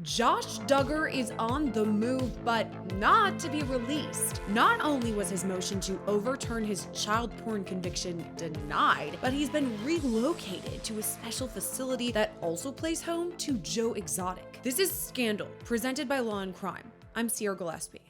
Josh Duggar is on the move, but not to be released. Not only was his motion to overturn his child porn conviction denied, but he's been relocated to a special facility that also plays home to Joe Exotic. This is Scandal, presented by Law&Crime. I'm Gillespie.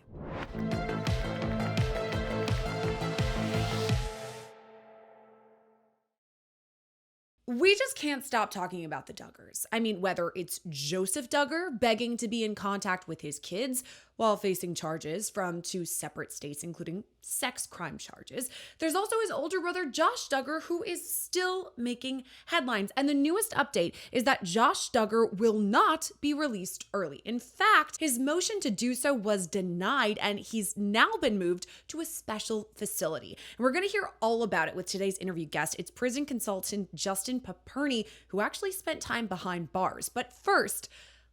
We just can't stop talking about the Duggars. I mean, whether it's Joseph Duggar begging to be in contact with his kids while facing charges from two separate states, including sex crime charges. There's also his older brother, Josh Duggar, who is still making headlines. And the newest update is that Josh Duggar will not be released early. In fact, his motion to do so was denied, and he's now been moved to a special facility. And we're going to hear all about it with today's interview guest. It's prison consultant Justin Paperny, who actually spent time behind bars. But first,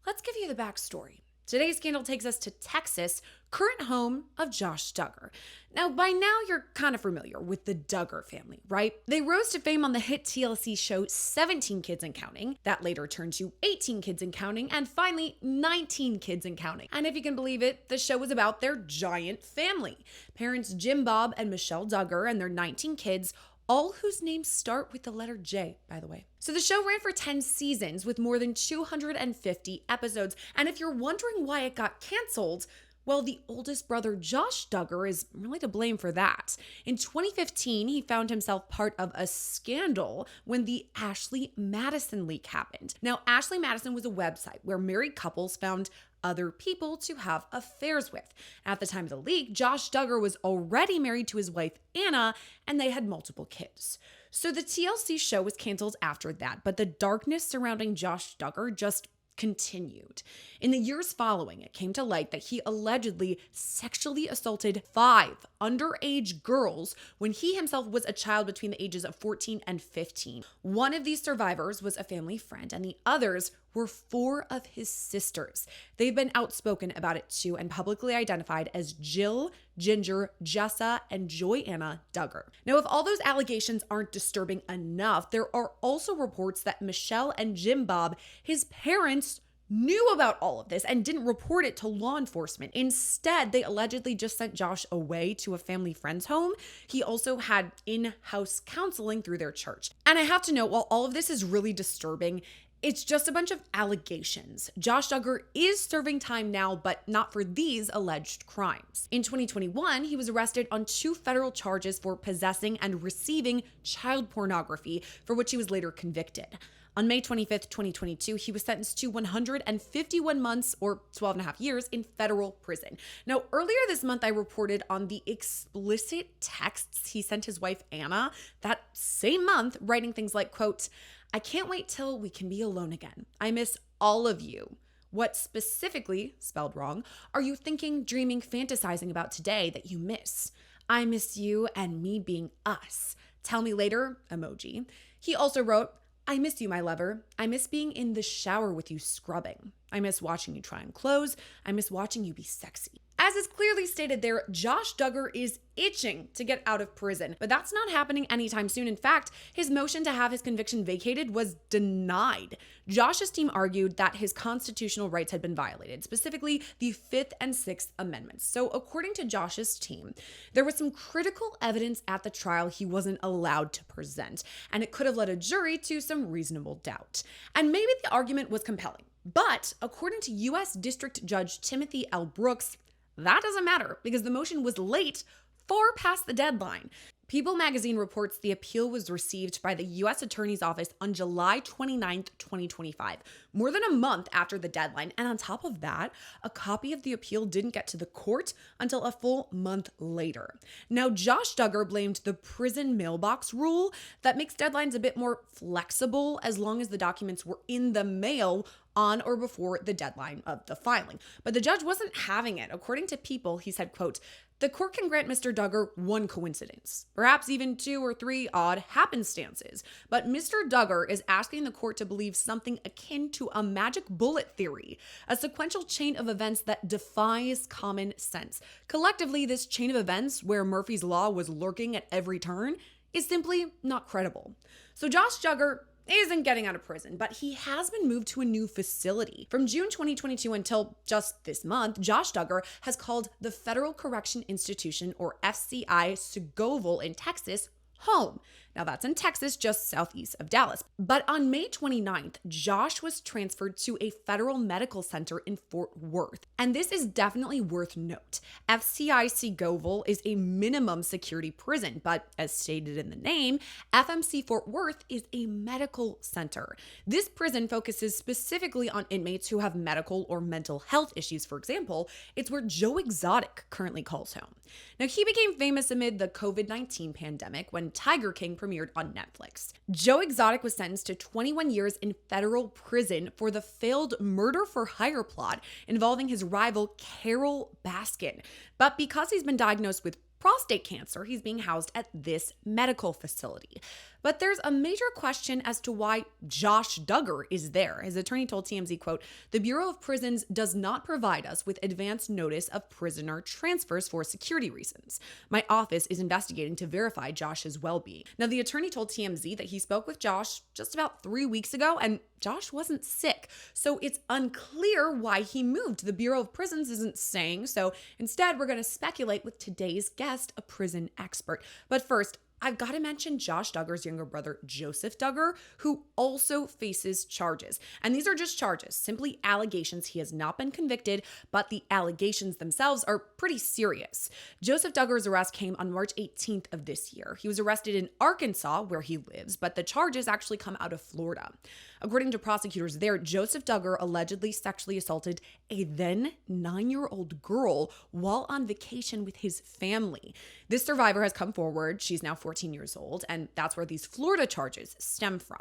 let's give you the backstory. Today's scandal takes us to Texas, current home of Josh Duggar. Now, by now, you're kind of familiar with the Duggar family, right? They rose to fame on the hit TLC show 17 Kids and Counting, that later turned to 18 Kids and Counting, and finally 19 Kids and Counting. And if you can believe it, the show was about their giant family. Parents Jim Bob and Michelle Duggar and their 19 kids, all whose names start with the letter J, by the way. So the show ran for 10 seasons with more than 250 episodes. And if you're wondering why it got canceled, well, the oldest brother, Josh Duggar, is really to blame for that. In 2015, he found himself part of a scandal when the Ashley Madison leak happened. Now, Ashley Madison was a website where married couples found other people to have affairs with. At the time of the leak, Josh Duggar was already married to his wife, Anna, and they had multiple kids. So the TLC show was canceled after that, but the darkness surrounding Josh Duggar just continued. In the years following, it came to light that he allegedly sexually assaulted 5 underage girls when he himself was a child between the ages of 14 and 15. One of these survivors was a family friend, and the others were 4 of his sisters. They've been outspoken about it too and publicly identified as Jill, Ginger, Jessa, and Joyanna Duggar. Now, if all those allegations aren't disturbing enough, there are also reports that Michelle and Jim Bob, his parents, knew about all of this and didn't report it to law enforcement. Instead, they allegedly just sent Josh away to a family friend's home. He also had in-house counseling through their church. And I have to note, while all of this is really disturbing, it's just a bunch of allegations. Josh Duggar is serving time now, but not for these alleged crimes. In 2021, he was arrested on 2 federal charges for possessing and receiving child pornography, for which he was later convicted. On May 25th, 2022, he was sentenced to 151 months or 12 and a half years in federal prison. Now, earlier this month, I reported on the explicit texts he sent his wife, Anna, that same month, writing things like, quote, "I can't wait till we can be alone again. I miss all of you. What specifically, spelled wrong, are you thinking, dreaming, fantasizing about today that you miss? I miss you and me being us. Tell me later," emoji. He also wrote, "I miss you, my lover. I miss being in the shower with you scrubbing. I miss watching you try on clothes. I miss watching you be sexy." As is clearly stated there, Josh Duggar is itching to get out of prison, but that's not happening anytime soon. In fact, his motion to have his conviction vacated was denied. Josh's team argued that his constitutional rights had been violated, specifically the 5th and 6th Amendments. So according to Josh's team, there was some critical evidence at the trial he wasn't allowed to present, and it could have led a jury to some reasonable doubt. And maybe the argument was compelling, but according to U.S. District Judge Timothy L. Brooks, that doesn't matter because the motion was late, far past the deadline. People magazine reports the appeal was received by the U.S. Attorney's Office on July 29th, 2025, more than a month after the deadline. And on top of that, a copy of the appeal didn't get to the court until a full month later. Now, Josh Duggar blamed the prison mailbox rule that makes deadlines a bit more flexible as long as the documents were in the mail on or before the deadline of the filing. But the judge wasn't having it. According to People, he said, quote, "The court can grant Mr. Duggar 1 coincidence, perhaps even 2 or 3 odd happenstances. But Mr. Duggar is asking the court to believe something akin to a magic bullet theory, a sequential chain of events that defies common sense. Collectively, this chain of events where Murphy's Law was lurking at every turn is simply not credible." So Josh Duggar isn't getting out of prison, but he has been moved to a new facility. From June 2022 until just this month, Josh Duggar has called the Federal Correction Institution, or FCI, Segoville in Texas home. Now that's in Texas, just southeast of Dallas. But on May 29th, Josh was transferred to a federal medical center in Fort Worth. And this is definitely worth note. FCI Segoville is a minimum security prison, but as stated in the name, FMC Fort Worth is a medical center. This prison focuses specifically on inmates who have medical or mental health issues. For example, it's where Joe Exotic currently calls home. Now, he became famous amid the COVID-19 pandemic when Tiger King premiered on Netflix. Joe Exotic was sentenced to 21 years in federal prison for the failed murder for hire plot involving his rival Carol Baskin. But because he's been diagnosed with prostate cancer, he's being housed at this medical facility. But there's a major question as to why Josh Duggar is there. His attorney told TMZ, quote, "The Bureau of Prisons does not provide us with advance notice of prisoner transfers for security reasons. My office is investigating to verify Josh's well-being." Now, the attorney told TMZ that he spoke with Josh just about 3 weeks ago, and Josh wasn't sick. So it's unclear why he moved. The Bureau of Prisons isn't saying. So instead, we're going to speculate with today's guest, a prison expert. But first, I've got to mention Josh Duggar's younger brother, Joseph Duggar, who also faces charges. And these are just charges, simply allegations. He has not been convicted, but the allegations themselves are pretty serious. Joseph Duggar's arrest came on March 18th of this year. He was arrested in Arkansas, where he lives, but the charges actually come out of Florida. According to prosecutors there, Joseph Duggar allegedly sexually assaulted a then 9-year-old girl while on vacation with his family. This survivor has come forward. She's now 14 years old, and that's where these Florida charges stem from.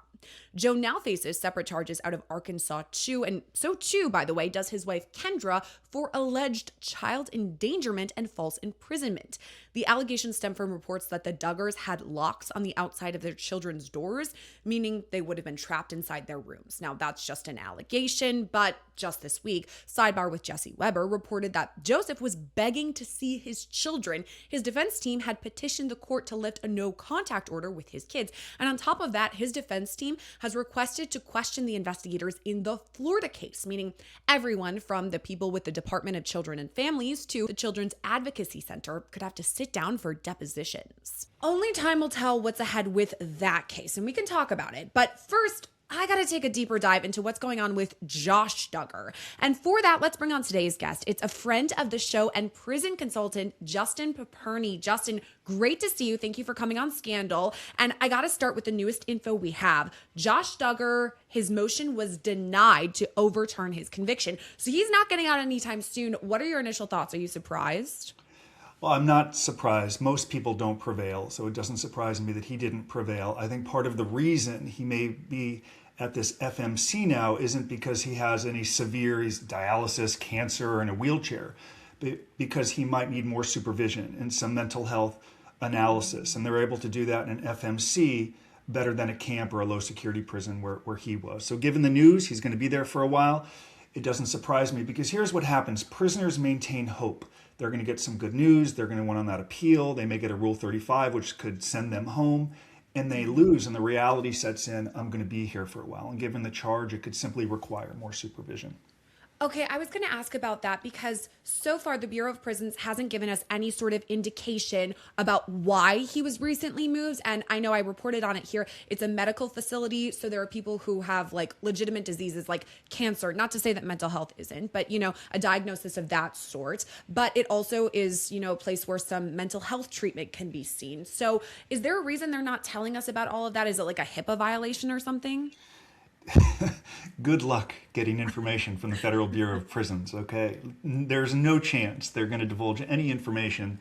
Joe now faces separate charges out of Arkansas too, and so too, by the way, does his wife Kendra for alleged child endangerment and false imprisonment. The allegations stem from reports that the Duggars had locks on the outside of their children's doors, meaning they would have been trapped inside their rooms. Now, that's just an allegation, but just this week, Sidebar with Jesse Weber reported that Joseph was begging to see his children. His defense team had petitioned the court to lift a no-contact order with his kids. And on top of that, his defense team has requested to question the investigators in the Florida case, meaning everyone from the people with the Department of Children and Families to the Children's Advocacy Center could have to sit down for depositions. Only time will tell what's ahead with that case, and we can talk about it. But first, I gotta take a deeper dive into what's going on with Josh Duggar. And for that, let's bring on today's guest. It's a friend of the show and prison consultant, Justin Paperny. Justin, great to see you. Thank you for coming on Scandal. And I gotta start with the newest info we have. Josh Duggar, his motion was denied to overturn his conviction. So he's not getting out anytime soon. What are your initial thoughts? Are you surprised? Well, I'm not surprised. Most people don't prevail, so it doesn't surprise me that he didn't prevail. I think part of the reason he may be at this FMC now isn't because he has any severe dialysis, cancer, or in a wheelchair, but because he might need more supervision and some mental health analysis. And they're able to do that in an FMC better than a camp or a low security prison where he was. So given the news, he's going to be there for a while. It doesn't surprise me because here's what happens. Prisoners maintain hope. They're going to get some good news. They're going to win on that appeal. They may get a Rule 35, which could send them home, and they lose. And the reality sets in, I'm going to be here for a while. And given the charge, it could simply require more supervision. Okay, I was going to ask about that because so far the Bureau of Prisons hasn't given us any sort of indication about why he was recently moved. And I know I reported on it here. It's a medical facility. So there are people who have like legitimate diseases like cancer, not to say that mental health isn't, but a diagnosis of that sort. But it also is, a place where some mental health treatment can be seen. So is there a reason they're not telling us about all of that? Is it like a HIPAA violation or something? Good luck getting information from the Federal Bureau of Prisons, okay? There's no chance they're going to divulge any information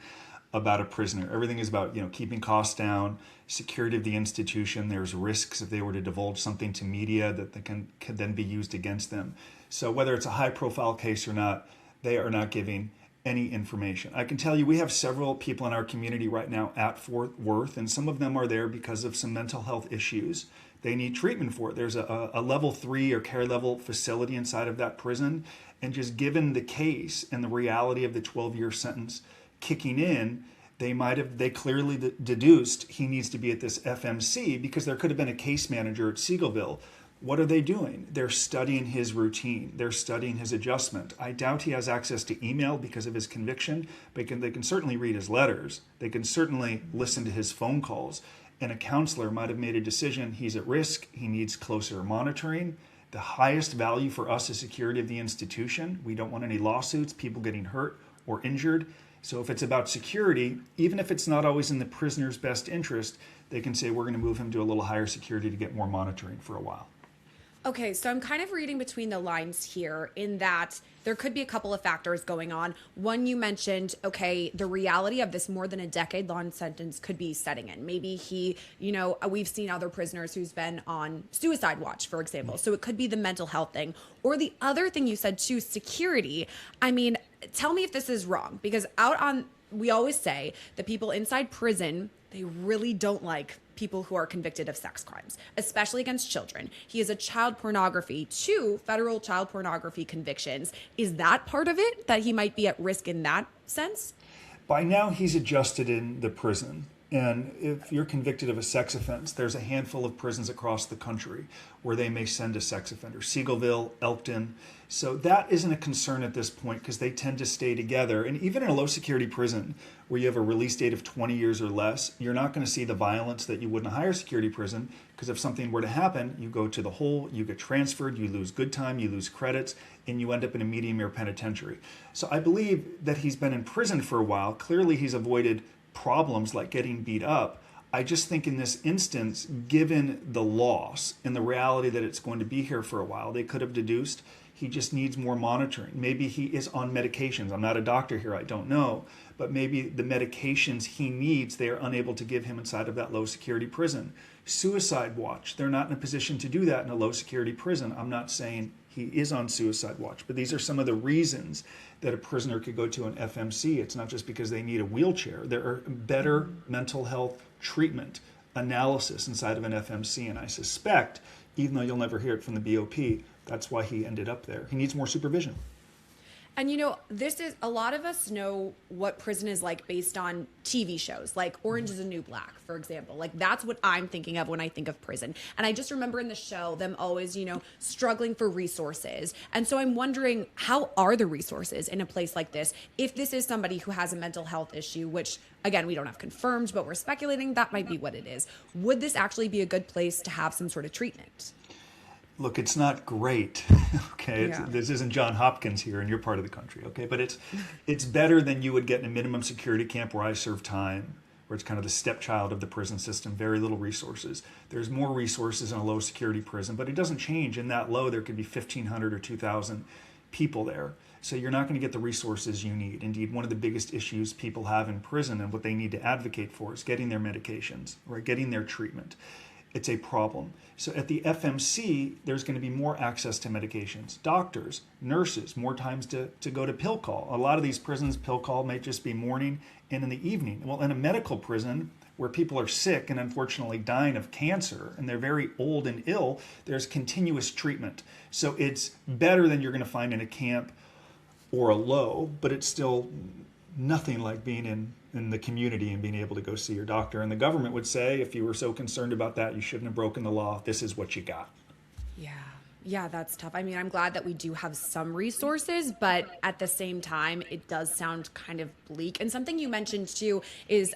about a prisoner. Everything is about, keeping costs down, security of the institution. There's risks if they were to divulge something to media that could then be used against them. So whether it's a high-profile case or not, they are not giving any information. I can tell you we have several people in our community right now at Fort Worth, and some of them are there because of some mental health issues. They need treatment for it. There's a level 3 or care level facility inside of that prison. And just given the case and the reality of the 12-year sentence kicking in, They clearly deduced he needs to be at this FMC because there could have been a case manager at Seagoville. What are they doing? They're studying his routine. They're studying his adjustment. I doubt he has access to email because of his conviction, but they can certainly read his letters. They can certainly listen to his phone calls. And a counselor might have made a decision. He's at risk. He needs closer monitoring. The highest value for us is security of the institution. We don't want any lawsuits, people getting hurt or injured. So if it's about security, even if it's not always in the prisoner's best interest, they can say, we're going to move him to a little higher security to get more monitoring for a while. Okay, so I'm kind of reading between the lines here in that there could be a couple of factors going on. One, you mentioned, okay, the reality of this more than a decade-long sentence could be setting in. Maybe he, we've seen other prisoners who's been on suicide watch, for example. So it could be the mental health thing. Or the other thing you said too, security. I mean, tell me if this is wrong, because we always say that people inside prison, they really don't like people who are convicted of sex crimes, especially against children. He has a child pornography, 2 federal child pornography convictions. Is that part of it, that he might be at risk in that sense? By now, he's adjusted in the prison. And if you're convicted of a sex offense, there's a handful of prisons across the country where they may send a sex offender. Seagoville, Elkton. So that isn't a concern at this point because they tend to stay together. And even in a low security prison where you have a release date of 20 years or less, you're not going to see the violence that you would in a higher security prison, because if something were to happen, you go to the hole, you get transferred, you lose good time, you lose credits, and you end up in a medium or penitentiary. So I believe that he's been in prison for a while. Clearly he's avoided problems like getting beat up. I just think in this instance, given the loss and the reality that it's going to be here for a while, they could have deduced he just needs more monitoring. Maybe he is on medications. I'm not a doctor here, I don't know. But maybe the medications he needs, they are unable to give him inside of that low security prison. Suicide watch, they're not in a position to do that in a low security prison. I'm not saying he is on suicide watch, but these are some of the reasons that a prisoner could go to an FMC. It's not just because they need a wheelchair. There are better mental health treatment analysis inside of an FMC, and I suspect, even though you'll never hear it from the BOP, that's why he ended up there. He needs more supervision. And this is, a lot of us know what prison is like based on TV shows, like Orange is the New Black, for example. Like that's what I'm thinking of when I think of prison. And I just remember in the show them always, struggling for resources. And so I'm wondering, how are the resources in a place like this? If this is somebody who has a mental health issue, which again, we don't have confirmed, but we're speculating that might be what it is. Would this actually be a good place to have some sort of treatment? Look, it's not great, okay? Yeah. This isn't John Hopkins here in your part of the country, okay? But it's better than you would get in a minimum security camp where I served time, where it's kind of the stepchild of the prison system, very little resources. There's more resources in a low security prison, but it doesn't change. In that low, there could be 1,500 or 2,000 people there. So you're not going to get the resources you need. Indeed, one of the biggest issues people have in prison and what they need to advocate for is getting their medications, right? Getting their treatment. It's a problem. So at the FMC, there's going to be more access to medications. Doctors, nurses, more times to go to pill call. A lot of these prisons, pill call may just be morning and in the evening. Well, in a medical prison where people are sick and unfortunately dying of cancer and they're very old and ill, there's continuous treatment. So it's better than you're going to find in a camp or a low, but it's still nothing like being in the community and being able to go see your doctor. And the government would say, if you were so concerned about that, you shouldn't have broken the law. This is what you got. Yeah, that's tough. I mean, I'm glad that we do have some resources, but at the same time, it does sound kind of bleak. And something you mentioned too is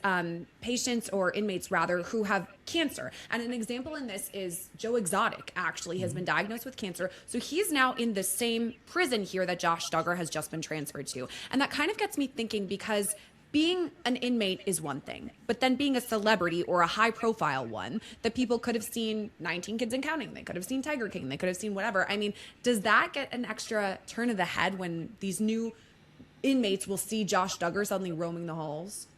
patients or inmates rather who have cancer. And an example in this is Joe Exotic actually has been diagnosed with cancer. So he's now in the same prison here that Josh Duggar has just been transferred to. And that kind of gets me thinking, because being an inmate is one thing, but then being a celebrity or a high profile one that people could have seen 19 Kids and Counting, they could have seen Tiger King, they could have seen whatever. I mean, does that get an extra turn of the head when these new inmates will see Josh Duggar suddenly roaming the halls?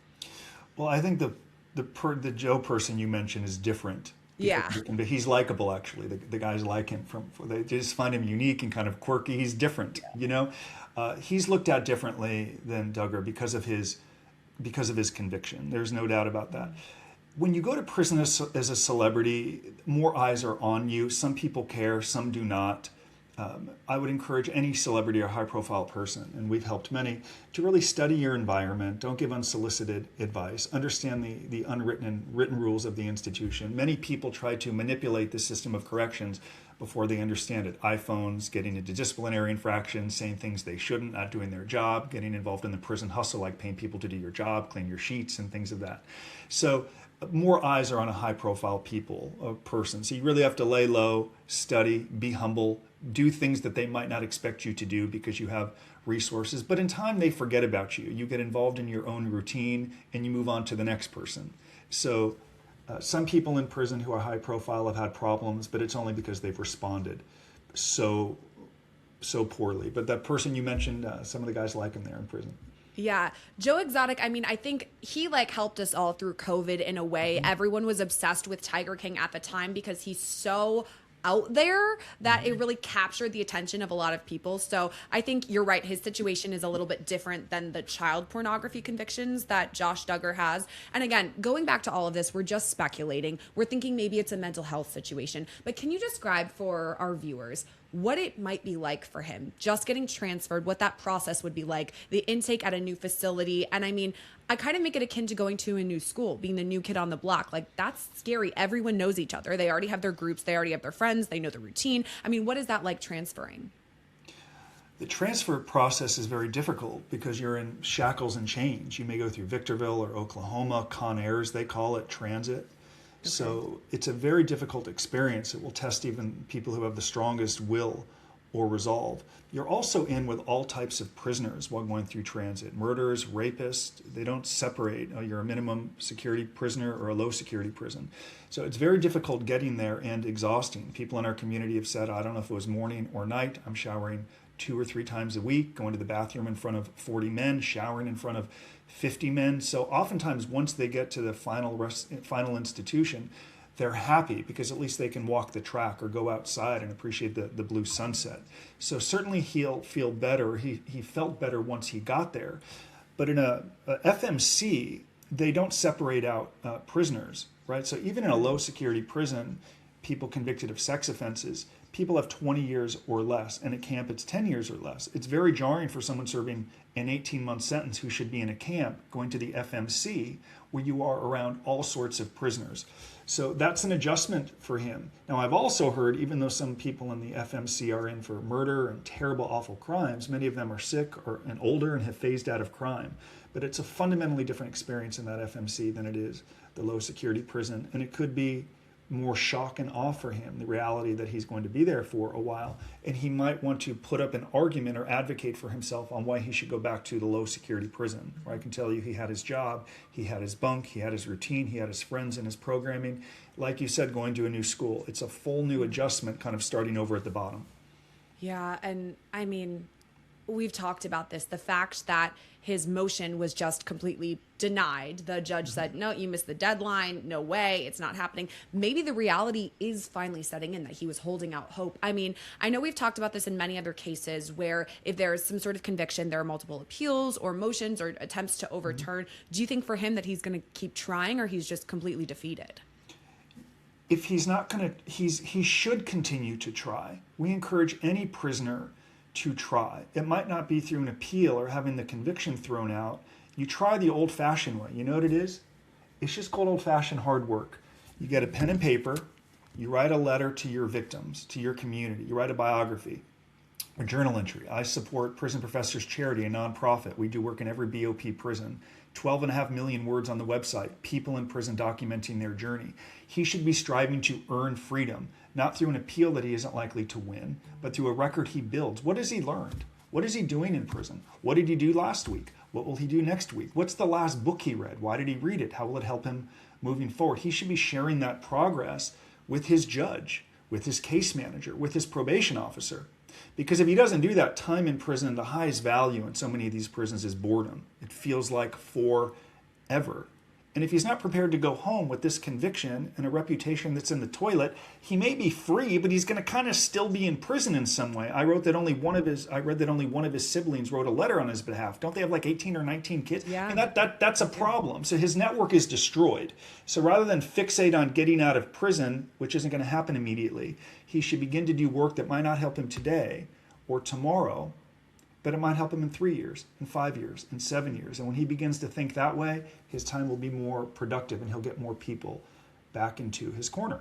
Well, I think the Joe person you mentioned is different. Yeah. But he's likable, actually. The guys like him. They just find him unique and kind of quirky. He's different, He's looked at differently than Duggar because of his conviction. There's no doubt about that. When you go to prison as a celebrity, more eyes are on you. Some people care, some do not. I would encourage any celebrity or high profile person, and we've helped many, to really study your environment. Don't give unsolicited advice. Understand the unwritten and written rules of the institution. Many people try to manipulate the system of corrections before they understand it. iPhones, getting into disciplinary infractions, saying things they shouldn't, not doing their job, getting involved in the prison hustle, like paying people to do your job, clean your sheets, and things of that. So more eyes are on a high profile person. So you really have to lay low, study, be humble, do things that they might not expect you to do because you have resources. But in time, they forget about you. You get involved in your own routine and you move on to the next person. So some people in prison who are high profile have had problems, but it's only because they've responded so poorly. But that person you mentioned, some of the guys like him there in prison. Yeah. Joe Exotic, I mean, I think he helped us all through COVID in a way. Everyone was obsessed with Tiger King at the time because he's so out there that it really captured the attention of a lot of people. So I think you're right. His situation is a little bit different than the child pornography convictions that Josh Duggar has. And again, going back to all of this, we're just speculating. We're thinking maybe it's a mental health situation. But can you describe for our viewers what it might be like for him just getting transferred, what that process would be like, the intake at a new facility? And I mean, I kind of make it akin to going to a new school, being the new kid on the block. Like, that's scary. Everyone knows each other. They already have their groups. They already have their friends. They know the routine. I mean, what is that like transferring? The transfer process is very difficult because you're in shackles and chains. You may go through Victorville or Oklahoma, Con Air, as they call it, transit. Okay. So it's a very difficult experience. It will test even people who have the strongest will or resolve. You're also in with all types of prisoners while going through transit. Murderers, rapists, they don't separate. You're a minimum security prisoner or a low security prison. So it's very difficult getting there and exhausting. People in our community have said, I don't know if it was morning or night, I'm showering 2 or 3 times a week, going to the bathroom in front of 40 men, showering in front of 50 men. So oftentimes once they get to the final institution, they're happy because at least they can walk the track or go outside and appreciate the blue sunset. So certainly he'll feel better. He felt better once he got there. But in a FMC, they don't separate out prisoners, right? So even in a low security prison, people convicted of sex offenses, people have 20 years or less, and at camp it's 10 years or less. It's very jarring for someone serving an 18-month sentence who should be in a camp going to the FMC where you are around all sorts of prisoners. So that's an adjustment for him. Now, I've also heard, even though some people in the FMC are in for murder and terrible, awful crimes, many of them are sick and older and have phased out of crime. But it's a fundamentally different experience in that FMC than it is the low security prison. And it could be more shock and awe for him, the reality that he's going to be there for a while. And he might want to put up an argument or advocate for himself on why he should go back to the low security prison. Where I can tell you he had his job, he had his bunk, he had his routine, he had his friends and his programming. Like you said, going to a new school, it's a full new adjustment, kind of starting over at the bottom. Yeah, and I mean, we've talked about this, the fact that his motion was just completely denied. The judge said, no, you missed the deadline. No way. It's not happening. Maybe the reality is finally setting in that he was holding out hope. I mean, I know we've talked about this in many other cases where if there's some sort of conviction, there are multiple appeals or motions or attempts to overturn. Do you think for him that he's going to keep trying or he's just completely defeated? If he's not going to, he should continue to try. We encourage any prisoner to try. It might not be through an appeal or having the conviction thrown out. You try the old-fashioned way. You know what it is? It's just called old-fashioned hard work. You get a pen and paper, you write a letter to your victims, to your community, you write a biography, a journal entry. I support Prison Professors Charity, a nonprofit. We do work in every BOP prison. 12.5 million words on the website, people in prison documenting their journey. He should be striving to earn freedom, not through an appeal that he isn't likely to win, but through a record he builds. What has he learned? What is he doing in prison? What did he do last week? What will he do next week? What's the last book he read? Why did he read it? How will it help him moving forward? He should be sharing that progress with his judge, with his case manager, with his probation officer. Because if he doesn't do that, time in prison, the highest value in so many of these prisons is boredom. It feels like forever. And if he's not prepared to go home with this conviction and a reputation that's in the toilet, he may be free, but he's going to kind of still be in prison in some way. I read that only one of his siblings wrote a letter on his behalf. Don't they have like 18 or 19 kids? Yeah. And that's a problem. So his network is destroyed. So rather than fixate on getting out of prison, which isn't going to happen immediately, he should begin to do work that might not help him today or tomorrow, but it might help him in 3 years, in 5 years, in 7 years. And when he begins to think that way, his time will be more productive and he'll get more people back into his corner.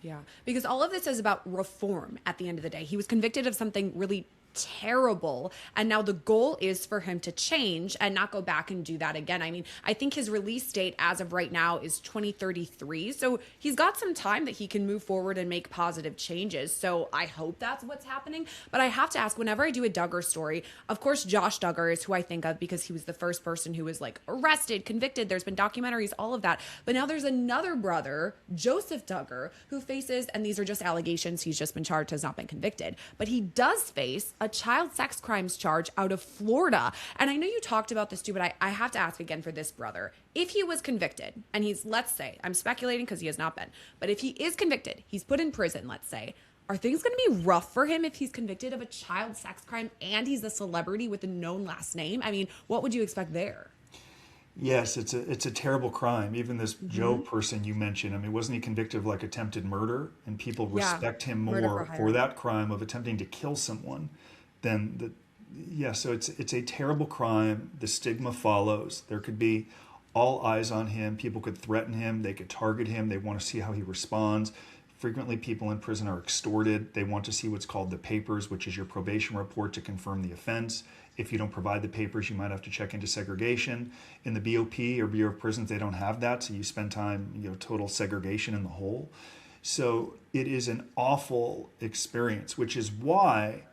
Yeah, because all of this is about reform at the end of the day. He was convicted of something really terrible, and now the goal is for him to change and not go back and do that again. I mean, I think his release date as of right now is 2033, so he's got some time that he can move forward and make positive changes. So I hope that's what's happening. But I have to ask, whenever I do a Duggar story, of course Josh Duggar is who I think of because he was the first person who was like arrested, convicted, there's been documentaries, all of that. But now there's another brother, Joseph Duggar, who faces, and these are just allegations, he's just been charged, has not been convicted, but he does face a child sex crimes charge out of Florida. And I know you talked about this too, but I have to ask again for this brother. If he was convicted, and he's, let's say, I'm speculating because he has not been, but if he is convicted, he's put in prison, let's say, are things going to be rough for him if he's convicted of a child sex crime and he's a celebrity with a known last name? I mean, what would you expect there? Yes, it's a terrible crime. Even this Joe person you mentioned, I mean, wasn't he convicted of like attempted murder? And people respect him more for that crime of attempting to kill someone than the, yeah. So it's a terrible crime. The stigma follows. There could be all eyes on him. People could threaten him. They could target him. They want to see how he responds. Frequently, people in prison are extorted. They want to see what's called the papers, which is your probation report to confirm the offense. If you don't provide the papers, you might have to check into segregation. In the BOP or Bureau of Prisons, they don't have that, so you spend time, total segregation in the hole. So it is an awful experience, which is why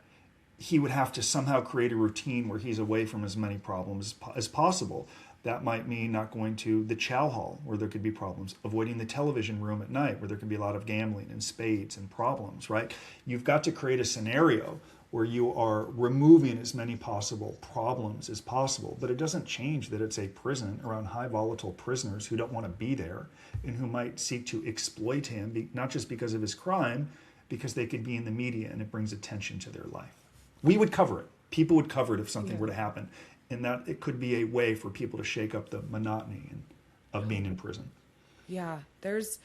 he would have to somehow create a routine where he's away from as many problems as possible. That might mean not going to the chow hall where there could be problems, avoiding the television room at night where there could be a lot of gambling and spades and problems, right? You've got to create a scenario where you are removing as many possible problems as possible. But it doesn't change that it's a prison around high volatile prisoners who don't want to be there and who might seek to exploit him, not just because of his crime, because they could be in the media and it brings attention to their life. We would cover it. People would cover it if something were to happen. And that it could be a way for people to shake up the monotony of being in prison. Yeah, there's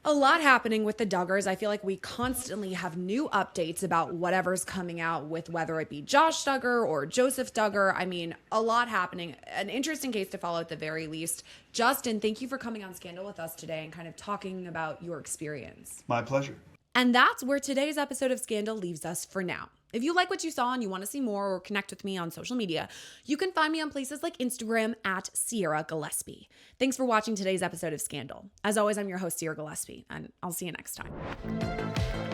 a lot happening with the Duggars. I feel like we constantly have new updates about whatever's coming out with whether it be Josh Duggar or Joseph Duggar. I mean, a lot happening. An interesting case to follow at the very least. Justin, thank you for coming on Scandal with us today and kind of talking about your experience. My pleasure. And that's where today's episode of Scandal leaves us for now. If you like what you saw and you want to see more or connect with me on social media, you can find me on places like Instagram at Sierra Gillespie. Thanks for watching today's episode of Scandal. As always, I'm your host, Sierra Gillespie, and I'll see you next time.